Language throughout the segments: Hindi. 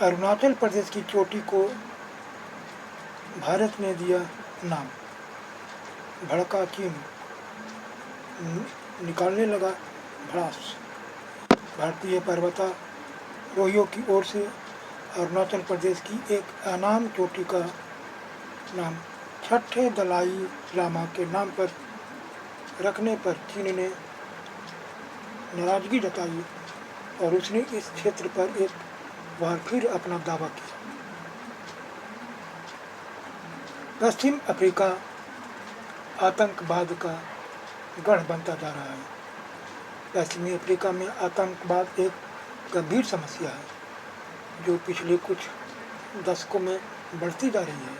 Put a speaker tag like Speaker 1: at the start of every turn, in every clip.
Speaker 1: अरुणाचल प्रदेश की चोटी को भारत ने दिया नाम। भड़का चीन निकालने लगा भड़ास। भारतीय पर्वतारोहियों की ओर से अरुणाचल प्रदेश की एक अनाम चोटी का नाम छठे दलाई लामा के नाम पर रखने पर चीन ने नाराजगी जताई और उसने इस क्षेत्र पर एक बार फिर अपना दावा किया। पश्चिम अफ्रीका आतंकवाद का गढ़ बनता जा रहा है। पश्चिमी अफ्रीका में आतंकवाद एक गंभीर समस्या है जो पिछले कुछ दशकों में बढ़ती जा रही है।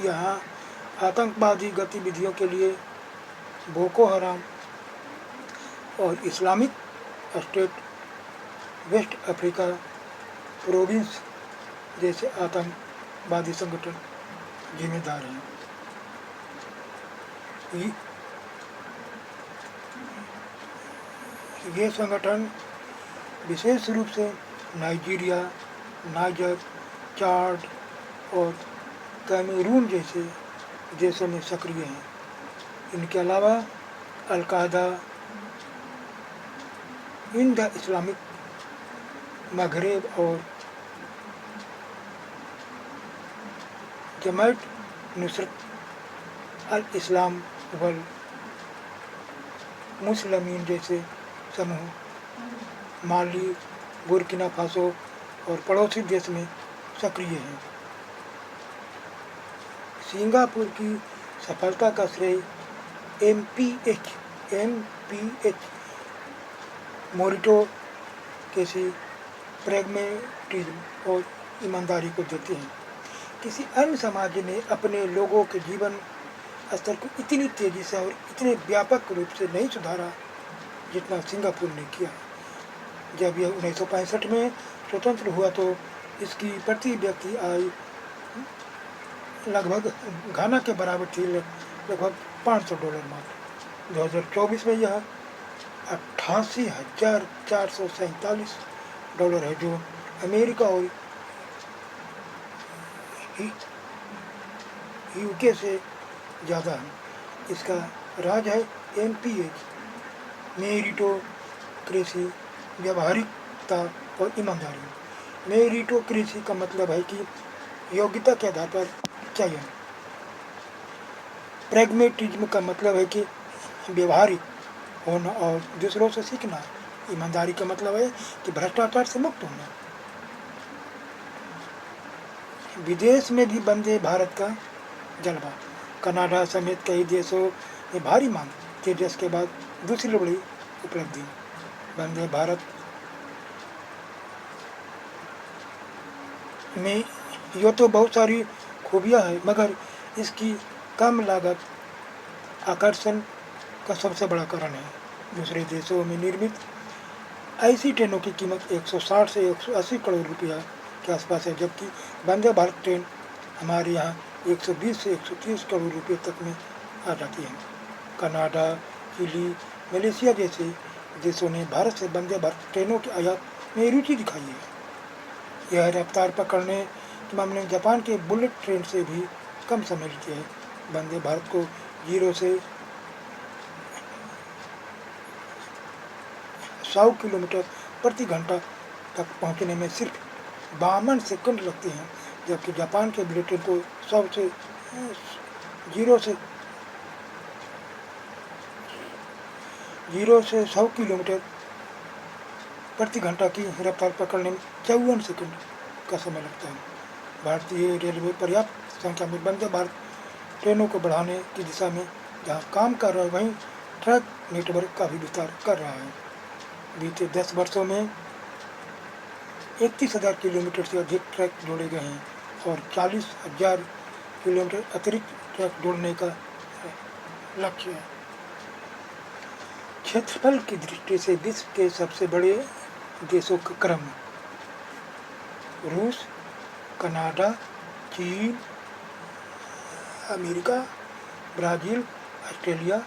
Speaker 1: यहाँ आतंकवादी गतिविधियों के लिए बोको हराम और Islamic State West Africa Province जैसे आतंकवादी संगठन जिम्मेदार हैं। ये संगठन विशेष रूप से नाइजीरिया, नाइजर, चाड और कैमरून जैसे देशों में सक्रिय हैं। इनके अलावा al Qaeda, in the Islamic Maghreb और जमात नुसरत अल इस्लाम वल मुस्लिमीन जैसे समूह माली, बुर्किना फासो और पड़ोसी देश में सक्रिय हैं। सिंगापुर की सफलता का श्रेय एमपीएच मोरिटोक्रेसी, प्रैग्मेटिज्म और ईमानदारी को देते हैं। किसी अन्य समाज ने अपने लोगों के जीवन स्तर को इतनी तेजी से और इतने व्यापक रूप से नहीं सुधारा जितना सिंगापुर ने किया। जब यह 1965 में स्वतंत्र हुआ तो इसकी प्रति व्यक्ति आय लगभग घाना के बराबर थी, लगभग $500 मात्र। 2024 में यह $88,447 है, जो अमेरिका और यूके से ज़्यादा है। इसका राज है एमपीएच मेरिटोक्रेसी, व्यावहारिकता और ईमानदारी। मेरिटोक्रेसी का मतलब है कि योग्यता के आधार पर चयन। प्रैग्मेटिज्म का मतलब है कि व्यवहारिक होना और दूसरों से सीखना। ईमानदारी का मतलब है कि भ्रष्टाचार से मुक्त होना। विदेश में भी वंदे भारत का जलवा। कनाडा समेत कई देशों में भारी मांग, तेजस के बाद दूसरी बड़ी उपलब्धि। वंदे भारत में यो तो बहुत सारी खूबियाँ हैं, मगर इसकी कम लागत आकर्षण का सबसे बड़ा कारण है। दूसरे देशों में निर्मित ऐसी ट्रेनों की कीमत 160 से 180 करोड़ रुपया के आसपास है, जबकि वंदे भारत ट्रेन हमारे यहाँ 120 से 130 करोड़ रुपये तक में आ जाती है। कनाडा, चिली, मलेशिया जैसे देशों ने भारत से वंदे भारत ट्रेनों की आयात में रुचि दिखाई है। यह रफ्तार पकड़ने के मामले में जापान के बुलेट ट्रेन से भी कम समय लेती है। वंदे भारत को 0 से 100 किलोमीटर प्रति घंटा तक पहुंचने में सिर्फ 52 सेकंड लगते हैं, जबकि जापान के बुलेट ट्रेन को 0 से 100 किलोमीटर प्रति घंटा की रफ्तार पकड़ने में 54 सेकंड का समय लगता है। भारतीय रेलवे पर्याप्त संख्या में वंदे भारत ट्रेनों को बढ़ाने की दिशा में जहां काम कर रहा है, वहीं ट्रैक नेटवर्क का भी विस्तार कर रहा है। बीते 10 वर्षों में 31,000 किलोमीटर से अधिक ट्रैक जोड़े गए हैं और 40,000 किलोमीटर अतिरिक्त ट्रैक जोड़ने का लक्ष्य है। क्षेत्रफल की दृष्टि से विश्व के सबसे बड़े देशों का क्रम: रूस, कनाडा, चीन, अमेरिका, ब्राज़ील, ऑस्ट्रेलिया,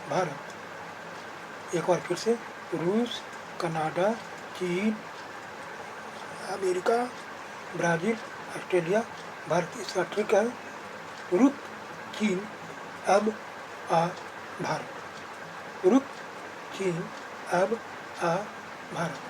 Speaker 1: भारत। एक बार फिर से रूस, कनाडा, चीन, अमेरिका, ब्राज़ील, ऑस्ट्रेलिया, भारत इसका ट्रिक है। रुक, चीन, अब, आ, भारत। रुक, चीन, अब, आ, भारत।